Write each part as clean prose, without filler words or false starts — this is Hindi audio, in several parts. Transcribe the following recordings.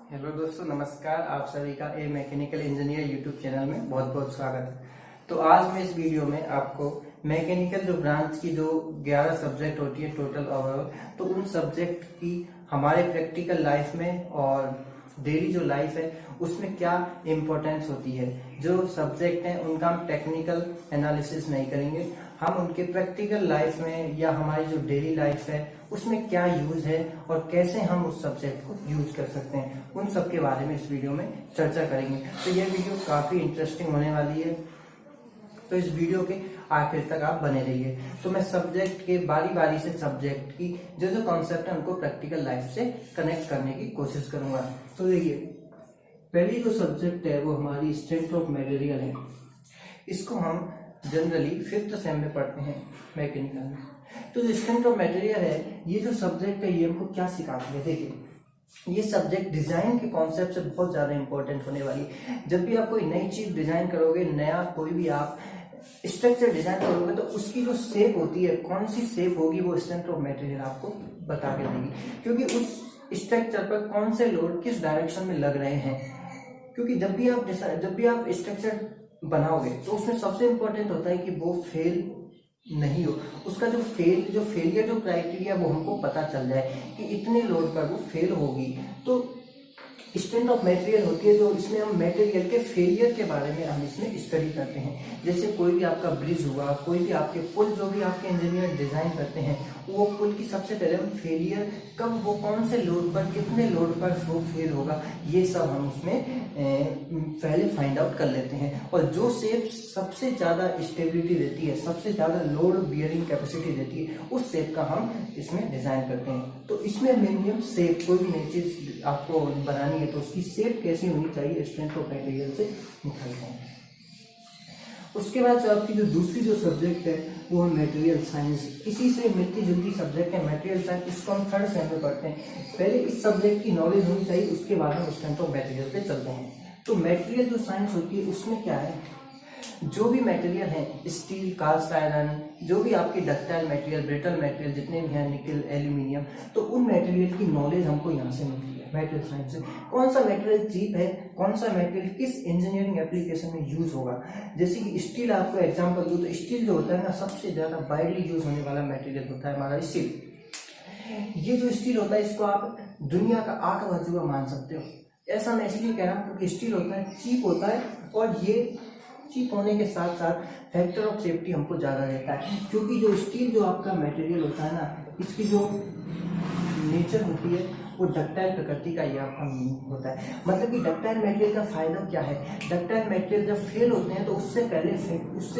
हेलो दोस्तों, नमस्कार। आप सभी का ए मैकेनिकल इंजीनियर यूट्यूब चैनल में बहुत बहुत स्वागत है। तो आज मैं इस वीडियो में आपको मैकेनिकल जो ब्रांच की जो 11 सब्जेक्ट होती है टोटल ओवरऑल, तो उन सब्जेक्ट की हमारे प्रैक्टिकल लाइफ में और डेली जो लाइफ है उसमें क्या इम्पोर्टेंस होती है। जो सब्जेक्ट हैं उनका हम टेक्निकल एनालिसिस नहीं करेंगे, हम उनके प्रैक्टिकल लाइफ में या हमारी जो डेली लाइफ है उसमें क्या यूज है और कैसे हम उस सब्जेक्ट को यूज कर सकते हैं, उन सब के बारे में इस वीडियो में चर्चा करेंगे। तो यह वीडियो काफी इंटरेस्टिंग होने वाली है, तो इस वीडियो के आखिर तक आप बने रहिए। तो मैं सब्जेक्ट के बारी बारी से सब्जेक्ट की जो जो कॉन्सेप्ट है उनको प्रैक्टिकल लाइफ से कनेक्ट करने की कोशिश करूंगा। तो देखिए, पहली जो सब्जेक्ट है वो हमारी स्ट्रेंथ ऑफ मटेरियल है। इसको हम जनरली 5th सेम में पढ़ते हैं मैकेनिकल में। तो जो स्ट्रेंथ ऑफ मटेरियल है, ये जो सब्जेक्ट है ये हमको क्या सिखाती है। देखिए, ये सब्जेक्ट डिजाइन के कॉन्सेप्ट से बहुत ज्यादा इंपॉर्टेंट होने वाली है। जब भी आप कोई नई चीज डिजाइन करोगे, नया कोई भी आप स्ट्रक्चर डिजाइन करोगे, तो उसकी जो शेप होती है, कौन सी शेप होगी, वो स्ट्रेंथ ऑफ मटेरियल आपको बता के देगी। क्योंकि उस स्ट्रक्चर पर कौन से लोड किस डायरेक्शन में लग रहे हैं। क्योंकि जब भी आप स्ट्रक्चर बनाओगे तो उसमें सबसे इंपॉर्टेंट होता है कि वो फेल नहीं हो। उसका जो फेलियर जो क्राइटेरिया वो हमको पता चल जाए कि इतने लोड पर वो फेल होगी। तो स्ट्रेंथ ऑफ मटेरियल होती है, जो इसमें हम मटेरियल के फेलियर के बारे में हम इसमें स्टडी करते हैं। जैसे कोई भी आपका ब्रिज हुआ, कोई भी आपके पुल जो भी आपके इंजीनियर डिजाइन करते हैं, वो पुल की सबसे पहले हम फेलियर कब, वो कौन से लोड पर, कितने लोड पर वो फेल होगा, ये सब हम उसमें पहले फाइंड आउट कर लेते हैं। और जो शेप सबसे ज्यादा स्टेबिलिटी देती है, सबसे ज्यादा लोड बियरिंग कैपेसिटी देती है, उस शेप का हम इसमें डिजाइन करते हैं। तो इसमें मिनिमम शेप, कोई भी नई चीज आपको बनानी है तो उसकी शेप कैसी होनी चाहिए, स्ट्रेंथ ऑफ मटेरियल से निकलते हैं। उसके बाद जो आपकी जो दूसरी जो सब्जेक्ट है वो है मटेरियल साइंस। इसी से मिलती जुलती सब्जेक्ट है मटेरियल साइंस। इसको हम 3rd सेम में पढ़ते हैं। पहले इस सब्जेक्ट की नॉलेज होनी चाहिए, उसके बाद हम स्ट्रेंथ ऑफ मटेरियल पे चलते हैं। तो मटेरियल जो साइंस होती है उसमें क्या है, जो भी मटेरियल है, स्टील, कास्ट आयरन, जो भी आपके डक्टाइल मटेरियल, ब्रिटल मटेरियल जितने भी हैं, निकल, एल्यूमिनियम, तो उन मटेरियल की नॉलेज हमको यहाँ से मिलती है मटेरियल साइंस से। कौन सा मटेरियल चीप है, कौन सा मटेरियल किस इंजीनियरिंग एप्लीकेशन में यूज होगा। जैसे कि स्टील, आपको एग्जांपल दूं तो स्टील जो होता है ना, सबसे ज्यादा वाइडली यूज होने वाला मटेरियल होता है हमारा स्टील। ये जो स्टील होता है इसको आप दुनिया का 8वां अजूबा मान सकते हो। ऐसा मैं इसलिए कह रहा हूँ क्योंकि स्टील होता है, चीप होता है, और ये चीप होने के साथ साथ फैक्टर ऑफ सेफ्टी हमको ज़्यादा रहता है। क्योंकि जो स्टील जो आपका मटेरियल होता है ना, इसकी जो नेचर होती है वो डक्टाइल प्रकृति का ये आपका मीनिंग होता है। मतलब कि डक्टाइल मटेरियल का फायदा क्या है, डक्टाइल मटेरियल जब फेल होते हैं तो उससे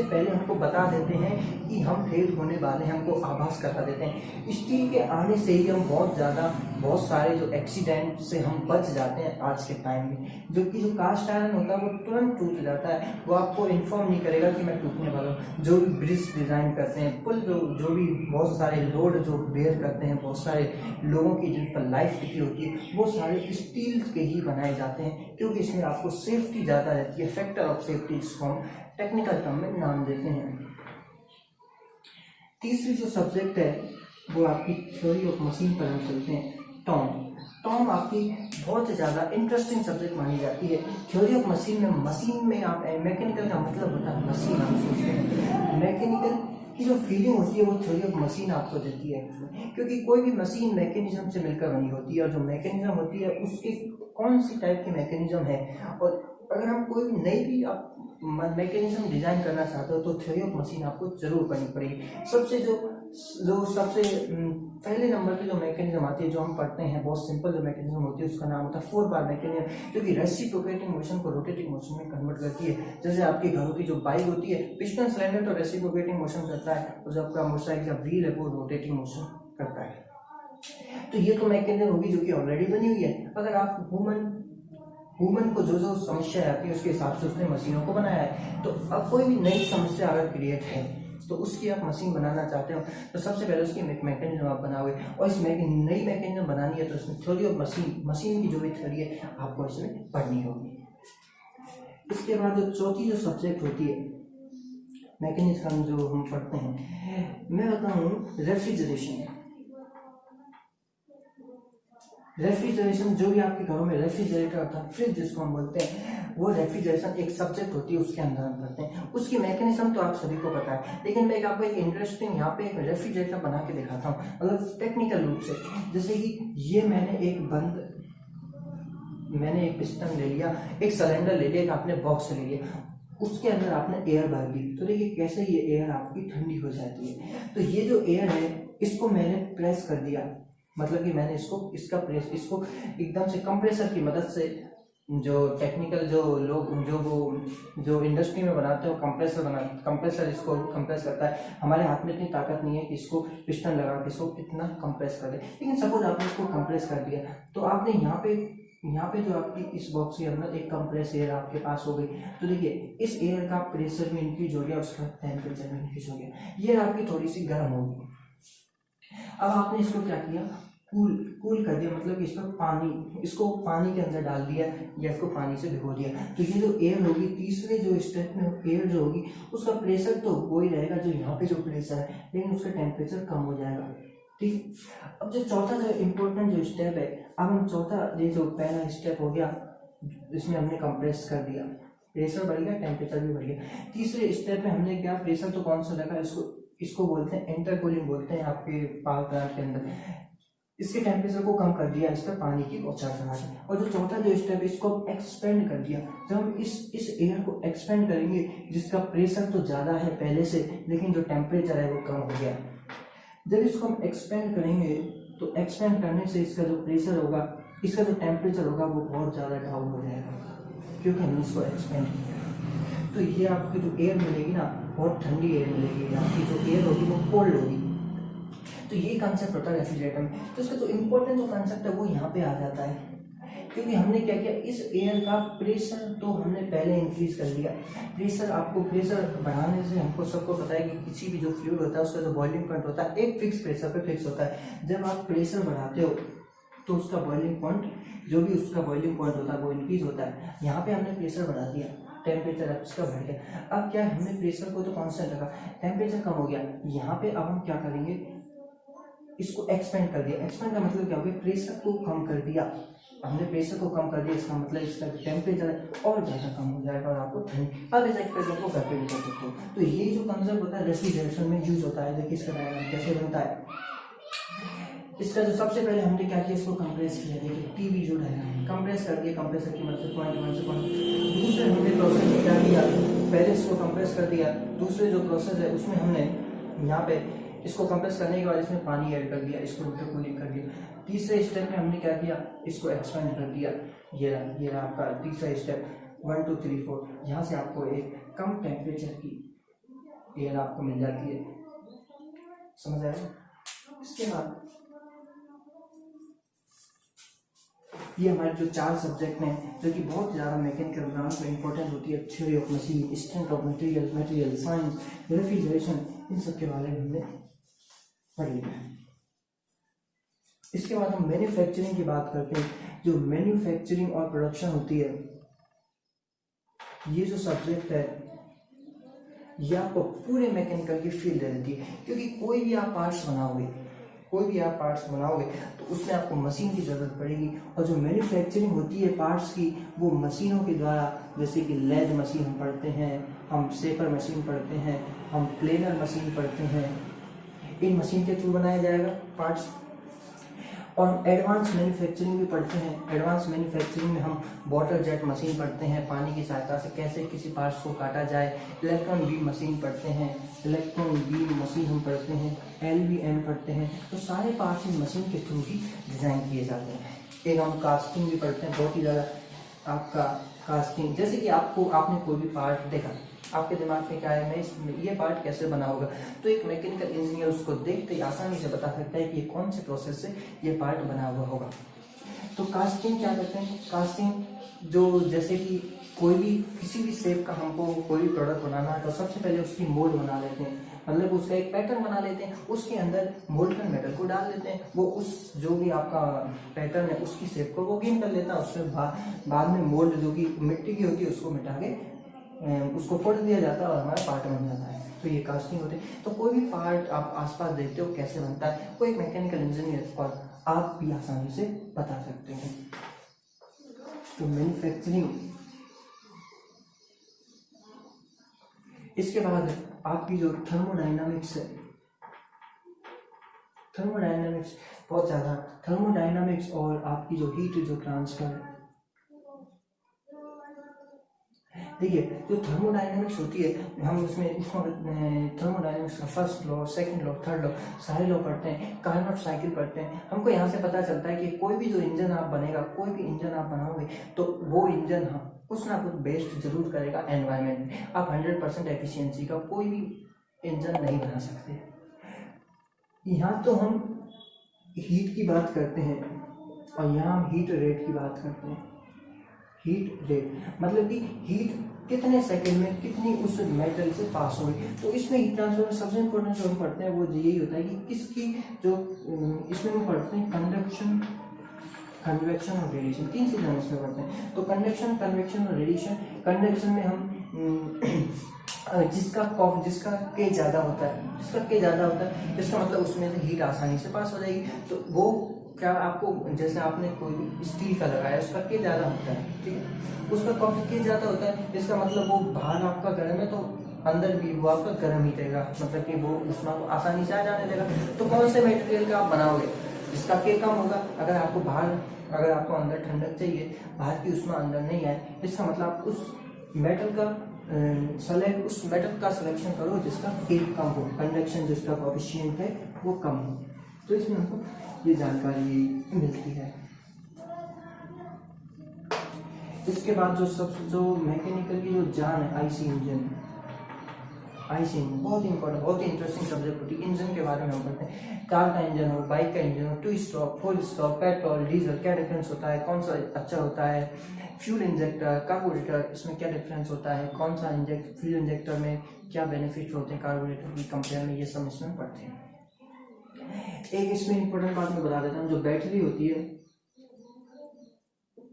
पहले हमको बता देते हैं कि हम फेल होने वाले हैं, हमको आभास करा देते हैं। स्टील के आने से ही हम बहुत सारे जो एक्सीडेंट से हम बच जाते हैं आज के टाइम में। जो कास्ट आयरन होता है वो तुरंत टूट जाता है, वो आपको इन्फॉर्म नहीं करेगा कि मैं टूटने वाला हूँ। जो भी ब्रिज डिजाइन करते हैं, पुल, जो भी बहुत सारे लोड जो बेयर करते हैं, बहुत सारे लोगों की जिन पर लाइफ टिकी होती है, वो सारे स्टील के ही बनाए जाते हैं। क्योंकि इसमें आपको सेफ्टी ज्यादा रहती है, फैक्टर ऑफ सेफ्टी जिसको हम टेक्निकल टर्म में नाम देते हैं। तीसरी जो सब्जेक्ट है वो आपकी थ्योरी ऑफ मशीन पर हम चलते हैं। टॉम आपकी बहुत ज़्यादा इंटरेस्टिंग सब्जेक्ट मानी जाती है। थ्योरी ऑफ मशीन में आप, मैकेनिकल का मतलब होता है मशीन, आप सोचते हैं मैकेनिकल की जो फीलिंग होती है वो थ्योरी ऑफ मशीन आपको देती है। क्योंकि कोई भी मशीन मैकेनिज्म से मिलकर बनी होती है, और जो मैकेनिज्म होती है उसकी कौन सी टाइप की मैकेनिज्म है, और अगर हम कोई भी नई भी आप मैकेनिज्म डिजाइन करना चाहते हो तो थ्योरी ऑफ मशीन आपको जरूर पढ़नी पड़ेगी। सबसे पहले नंबर की जो मैकेनिज्म आती है, जो हम पढ़ते हैं, बहुत सिंपल जो मैकेनिज्म होती है उसका नाम होता है 4 बार मैकेनिज्म, जो कि रेसिप्रोकेटिंग मोशन को रोटेटिंग मोशन में कन्वर्ट करती है। जैसे आपके घरों की जो बाइक होती है, पिस्टन सिलेंडर तो रेसिप्रोकेटिंग मोशन करता है, और जो आपका मोटरसाइकिल का व्हील है वो रोटेटिंग मोशन करता है। तो ये तो मैकेनिज्म होगी जो कि ऑलरेडी बनी हुई है। अगर आप ह्यूमन को जो समस्या आती है उसके हिसाब से उसने मशीनों को बनाया है। तो अब कोई भी नई समस्या अगर क्रिएट है तो उसकी आप मशीन बनाना चाहते हो, तो सबसे पहले उसकी मैकेनिज्म आप बनाओगे, और इस नई मैकेनिज्म बनानी है तो इसमें थ्योरी ऑफ मशीन की जो भी थ्योरी है आपको इसमें पढ़नी होगी। इसके बाद जो चौथी जो सब्जेक्ट होती है मैकेनिज्म जो हम पढ़ते हैं, मैं बताऊँ रेफ्रिजरेशन। रेफ्रिजरेशन, जो भी आपके घरों में रेफ्रिजरेटर होता है, फ्रिज जिसको हम बोलते हैं, वो रेफ्रिजरेशन एक सब्जेक्ट होती है, उसके अंदर हम करते हैं। उसकी मैकेनिज्म तो आप सभी को पता है, लेकिन मैं आपको एक इंटरेस्टिंग यहाँ पे एक रेफ्रिजरेटर बना के दिखाता हूँ, मतलब टेक्निकल रूप से। जैसे कि ये मैंने एक पिस्टन ले लिया, एक सिलेंडर ले लिया, एक आपने बॉक्स ले लिया, उसके अंदर आपने एयर भर दी, तो देखिए कैसे ये एयर आपकी ठंडी हो जाती है। तो ये जो एयर है, इसको मैंने प्रेस कर दिया, मतलब कि मैंने इसको एकदम से कंप्रेसर की मदद से, जो टेक्निकल जो लोग जो इंडस्ट्री में बनाते हैं, कंप्रेसर इसको कंप्रेस करता है। हमारे हाथ में इतनी ताकत नहीं है कि इसको पिस्टन लगा के इसको इतना कंप्रेस कर दे, लेकिन सपोज आपने इसको कंप्रेस कर दिया, तो आपने यहाँ पे जो आपकी इस बॉक्स के अंदर एक कंप्रेस एयर आपके पास हो गई, तो देखिए इस एयर का प्रेशर भी इंक्रीज हो गया, उसका टेम्परेचर भी इंक्रीज हो गया, ये आपकी थोड़ी सी गर्म होगी। अब आपने इसको क्या किया, कूल कर दिया, मतलब इसको पानी के अंदर डाल दिया या इसको पानी से भिगो दिया। तो ये जो एयर होगी, तीसरे जो स्टेप में एयर जो होगी, उसका प्रेशर तो वो ही रहेगा जो यहाँ पे जो प्रेशर है, लेकिन उसका टेम्परेचर कम हो जाएगा। ठीक, अब जो चौथा जो इम्पोर्टेंट जो स्टेप है, अब हम ये जो पहला स्टेप हो गया, इसमें हमने कंप्रेस कर दिया, प्रेशर बढ़ गया, टेम्परेचर भी बढ़ गया। तीसरे स्टेप में हमने क्या, प्रेशर तो कौन सा लगा, इसको बोलते हैं इंटरकूलिंग बोलते हैं आपके पावर प्लांट के अंदर। इसके टेम्परेचर को कम कर दिया, इस पर पानी की बौछार चढ़ा दी। और जो चौथा जो स्टेप है, इसको एक्सपेंड कर दिया। जब हम इस एयर को एक्सपेंड करेंगे, जिसका प्रेशर तो ज़्यादा है पहले से, लेकिन जो टेम्परेचर है वो कम हो गया। जब इसको हम एक्सपेंड करेंगे, तो एक्सपेंड करने से इसका जो प्रेशर होगा, इसका जो टेम्परेचर होगा, वो बहुत ज़्यादा डाउन हो जाएगा, क्योंकि हमने इसको एक्सपेंड किया। तो ये आपकी जो एयर मिलेगी ना, बहुत ठंडी एयर मिलेगी, आपकी जो एयर होगी वो कोल्ड होगी। तो ये कंसेप्ट होता है रेफ्रिजरेटर में। तो इसका जो इम्पोर्टेंट जो कंसेप्ट है वो यहाँ पे आ जाता है, क्योंकि हमने क्या किया, इस एयर का प्रेशर तो हमने पहले इंक्रीज कर लिया। प्रेशर बढ़ाने से हमको सबको पता है कि किसी भी जो फ्लूइड होता है, उसका जो बॉइलिंग पॉइंट होता है, एक फिक्स प्रेशर पे फिक्स होता है। जब आप प्रेशर बढ़ाते हो, तो उसका बॉइलिंग पॉइंट होता है वो इंक्रीज होता है। यहाँ पे हमने प्रेशर बढ़ा दिया, टेम्परेचर इसका बढ़ गया। अब क्या, हमने प्रेशर को तो कांस्टेंट रखा, टेम्परेचर कम हो गया। यहाँ पे अब हम क्या करेंगे, इसको एक्सपेंड कर दिया। एक्सपेंड का मतलब क्या हो गया, प्रेशर को कम कर दिया। हमने प्रेशर को कम कर दिया, इसका मतलब इसका टेम्परेचर और ज़्यादा कम हो जाएगा और आपको ठंड। अब इस एक्सपेरिमेंट को करके भी कर सकते हो। तो ये जो कंसेप्ट होता है रेफ्रिजरेशन में यूज होता है। देखिए इसका डायग्राम कैसे बनता है। इसका जो सबसे पहले हमने क्या किया, इसको कंप्रेस किया। देखिए टीवी जो डायग्राम कंप्रेस कर दिया, कंप्रेसर की मदद से पॉइंट 1 से पॉइंट। दूसरे हमने प्रोसेस में क्या किया, पहले इसको कंप्रेस कर दिया। दूसरे जो प्रोसेस है उसमें हमने यहाँ पे इसको कंप्रेस करने के बाद इसमें पानी ऐड कर दिया, इसको इंटरकूलिंग कर दिया। तीसरे स्टेप में हमने क्या किया, इसको एक्सपेंड कर दिया। ये रहा आपका तीसरा स्टेप, 1 2 3 4। यहाँ से आपको एक कम टेम्परेचर की एयर आपको मिल जाती है। समझ आया। इसके बाद ये हमारे जो 4 सब्जेक्ट हैं, जो कि बहुत ज़्यादा मैकेनिकल ब्रांच में इंपॉर्टेंट होती है, theory of machine, strength of material science, refrigeration, इन सब के बारे में हमने पढ़ लिया है। इसके बाद हम मैन्युफैक्चरिंग की बात करते हैं। जो मैन्युफैक्चरिंग और प्रोडक्शन होती है, ये जो सब्जेक्ट है, ये आपको पूरे मैकेनिकल की फील्ड दे देती है। क्योंकि कोई भी आप पार्ट्स बनाओगे तो उसमें आपको मशीन की ज़रूरत पड़ेगी। और जो मैन्युफैक्चरिंग होती है पार्ट्स की, वो मशीनों के द्वारा, जैसे कि लेद मशीन हम पढ़ते हैं, हम शेपर मशीन पढ़ते हैं, हम प्लेनर मशीन पढ़ते हैं, इन मशीन के थ्रू बनाया जाएगा पार्ट्स। और एडवांस मैन्युफैक्चरिंग भी पढ़ते हैं। एडवांस मैन्युफैक्चरिंग में हम वाटर जेट मशीन पढ़ते हैं, पानी की सहायता से कैसे किसी पार्ट्स को काटा जाए। इलेक्ट्रॉन बीम मशीन पढ़ते हैं, हम पढ़ते हैं, LVM पढ़ते हैं। तो सारे पार्ट्स इन मशीन के थ्रू ही डिज़ाइन किए जाते हैं। एक हम कास्टिंग भी पढ़ते हैं, बहुत ही ज़्यादा आपका कास्टिंग। जैसे कि आपने कोई भी पार्ट देखा, आपके दिमाग में क्या है, मैं ये पार्ट कैसे बना होगा, तो एक मैकेनिकल इंजीनियर उसको देखते ही आसानी से बता सकता है कि ये कौन से प्रोसेस से ये पार्ट बना हुआ होगा। तो कास्टिंग क्या करते हैं, कास्टिंग जो जैसे कि किसी भी शेप का हमको कोई भी प्रोडक्ट बनाना है, तो सबसे पहले उसकी मोल्ड बना लेते हैं, मतलब उसका एक पैटर्न बना लेते हैं, उसके अंदर मोल्टन मेटल को डाल देते हैं। वो उस जो भी आपका पैटर्न है उसकी शेप को वो गेन कर लेता है। उसके बाद में मोल्ड जो कि मिट्टी की होती है उसको मिटा के उसको फोड़ दिया जाता है और हमारा पार्ट बन जाता है। तो ये कास्टिंग होती है। तो कोई भी पार्ट आप आसपास देखते हो कैसे बनता है, वो एक मैकेनिकल इंजीनियर और आप भी आसानी से बता सकते हैं। तो मैन्युफैक्चरिंग, इसके बाद आपकी जो थर्मोडायनामिक्स है, थर्मोडायनामिक्स बहुत ज़्यादा, थर्मोडायनामिक्स और आपकी जो हीट जो ट्रांसफर है, देखिए जो थर्मोडायनामिक्स होती है हम उसमें थर्मोडायनामिक्स का first law, second law, third law, सारे लॉ पढ़ते हैं, कार्नोट साइकिल पढ़ते हैं। हमको यहाँ से पता चलता है कि कोई भी जो इंजन आप बनेगा, कोई भी इंजन आप बनाओगे तो वो इंजन हाँ कुछ ना कुछ बेस्ट जरूर करेगा एनवायरनमेंट में। आप 100% एफिशिएंसी का कोई भी इंजन नहीं बना सकते। यहाँ तो हम हीट की बात करते हैं और यहाँ हम हीट रेट की बात करते हैं। हीट रेट मतलब कि हीट कितने सेकंड में कितनी उस मेटल से पास हो गई। तो इसमें हीट ट्रांसफर में सबसे इम्पोर्टेंट जो हम पढ़ते हैं वो यही होता है कि किसकी जो इसमें हम पढ़ते हैं कंडक्शन, कन्वेक्शन और रेडिएशन, तीन चीजें हम इसमें पढ़ते हैं। तो कंडक्शन, कन्वेक्शन और रेडिएशन। कंडक्शन में हम जिसका के ज़्यादा होता है, इसका मतलब उसमें से हीट आसानी से पास हो जाएगी। तो वो क्या आपको, जैसे आपने कोई भी स्टील का लगाया, उसका के ज़्यादा होता है, ठीक है, उसका कॉफी के ज़्यादा होता है, इसका मतलब वो बाहर आपका गर्म है तो अंदर भी वो आपका गर्म ही रहेगा, मतलब कि वो उसमें को आसानी से आ जाने देगा। तो कौन से मटेरियल का आप बनाओगे जिसका के कम होगा? अगर आपको अंदर ठंडक चाहिए, बाहर की उष्मा अंदर नहीं आए, इसका मतलब आप उस मेटल का सिलेक्शन करो जिसका के कम हो, कंडक्शन जिसका कोएफिशिएंट है वो कम हो। तो इसमें हमको ये जानकारी मिलती है। इसके बाद जो मैकेनिकल की जो जान है, आईसी इंजन बहुत इंपॉर्टेंट, बहुत ही इंटरेस्टिंग सब्जेक्ट होती है। इंजन के बारे में हम पढ़ते हैं, कार का इंजन हो, बाइक का इंजन हो, 2 स्ट्रोक, 4 स्ट्रोक, पेट्रोल, डीजल, क्या डिफरेंस होता है, कौन सा अच्छा होता है, फ्यूल इंजेक्टर, कार्बोरेटर, इसमें क्या डिफरेंस होता है, कौन सा फ्यूल इंजेक्टर में क्या बेनिफिट होते हैं कार्बोरेटर की कंपेयर में, ये सब इसमें पढ़ते हैं। एक इसमें इंपॉर्टेंट बात मैं बता देता हूँ, जो बैटरी होती है,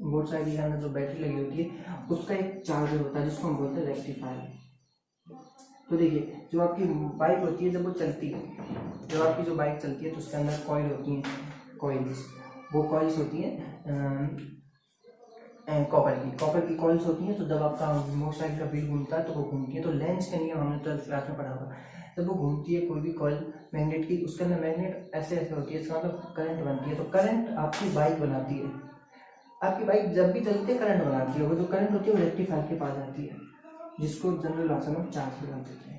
मोटरसाइकिल के अंदर जो बैटरी लगी होती है उसका एक चार्जर होता है जिसको हम बोलते हैं रेक्टिफायर। तो देखिए जो आपकी बाइक होती है, जब वो चलती है, जब आपकी जो बाइक चलती है तो उसके अंदर कॉइल होती हैं, वो कॉइल्स होती हैं कॉपर की कॉइल्स होती हैं। तो जब आपका मोटरसाइकिल का व्हील घूमता है तो वो घूमती है। तो लेंस के नियम हमने 12th क्लास में पढ़ा होगा। जब वो घूमती है कोई भी कॉइल मैग्नेट की, उसके अंदर मैग्नेट ऐसे होती है, इसका मतलब करंट बनती है। तो करंट आपकी बाइक बनाती है, आपकी बाइक जब भी चलती है करंट बनाती है। वो जो करंट होती है वो रेक्टिफायर के पास जाती है, जिसको जनरल भाषा में चार्ज लगा देते हैं।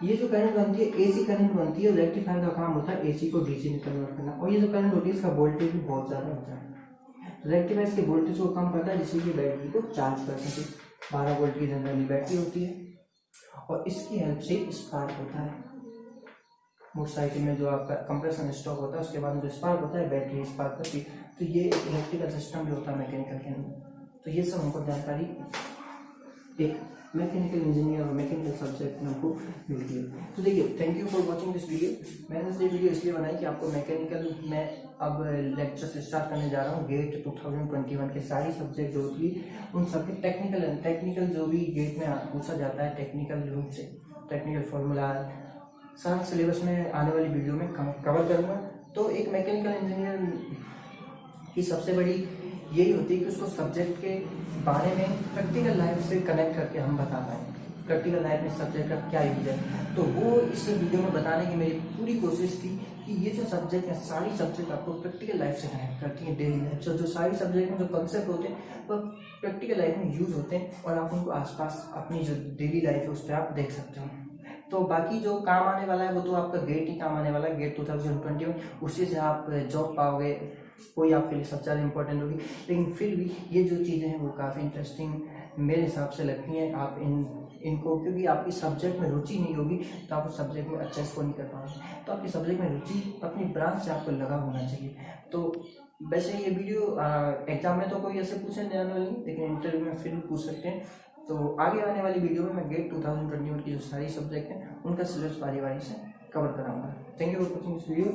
ये जो करंट बनती है एसी करंट बनती है, और रेक्टिफायर का काम होता है एसी को डीसी में कन्वर्ट करना। और ये जो करंट होती है इसका वोल्टेज भी बहुत ज़्यादा होता है। तो रेक्टिफायर के वोल्टेज को कम करता है जिससे कि बैटरी को चार्ज कर सके। 12 वोल्ट की जनरली बैटरी होती है और इसकी हेल्प से स्पार्क होता है। मोटरसाइकिल में जो आपका कंप्रेशन स्टॉक होता है उसके बाद जो स्पार्क होता है बैटरी स्पार्क करती है। तो ये एक इलेक्ट्रिकल सिस्टम भी होता है मैकेनिकल के अंदर। तो ये सब हमको जानकारी एक मैकेनिकल इंजीनियर और मैकेनिकल सब्जेक्ट में हमको मिलती है। तो देखिए, thank you for watching this video. मैंने ये वीडियो इसलिए बनाई कि आपको मैकेनिकल में अब लेक्चर्स स्टार्ट करने जा रहा हूँ। गेट 2021 के सारी सब्जेक्ट जो होती है उन सबके टेक्निकल जो भी गेट में पूछा जाता है टेक्निकल रूप से, टेक्निकल फॉर्मूला सारा सिलेबस में आने वाली वीडियो में कवर करूँगा। तो एक मैकेनिकल इंजीनियर की सबसे बड़ी यही होती है कि उसको सब्जेक्ट के बारे में प्रैक्टिकल लाइफ से कनेक्ट करके हम बता पाएँ, प्रैक्टिकल लाइफ में सब्जेक्ट का क्या यूज है। तो वो इस वीडियो में बताने की मेरी पूरी कोशिश थी कि ये जो सब्जेक्ट है सारी सब्जेक्ट आपको प्रैक्टिकल लाइफ से कनेक्ट करती हैं, डेली लाइफ से। जो सारी सब्जेक्ट में जो कंसेप्ट होते हैं वो प्रैक्टिकल लाइफ में यूज होते हैं और आप उनको आसपास अपनी जो डेली लाइफ है उस पर आप देख सकते हो। तो बाकी जो काम आने वाला है वो तो आपका गेट ही काम आने वाला है, गेट 2021। उसी से आप जॉब पाओगे, कोई आपके लिए सबसे ज़्यादा इंपॉर्टेंट होगी। लेकिन फिर भी ये जो चीज़ें हैं वो काफ़ी इंटरेस्टिंग मेरे हिसाब से लगती हैं। आप इनको क्योंकि आपकी सब्जेक्ट में रुचि नहीं होगी तो आप उस सब्जेक्ट में अच्छा स्कोर नहीं कर पाओगे। तो आपकी सब्जेक्ट में रुचि अपनी ब्रांच से आपको लगा होना चाहिए। तो वैसे ये वीडियो एग्जाम में तो कोई ऐसे पूछने जाने वाली नहीं, लेकिन इंटरव्यू में फिर भी पूछ सकते हैं। तो आगे आने वाली वीडियो में मैं गेट 2021 की जो सारी सब्जेक्ट हैं उनका सिलेबस बारी बारी से कवर कराऊंगा। Thank you for watching this video.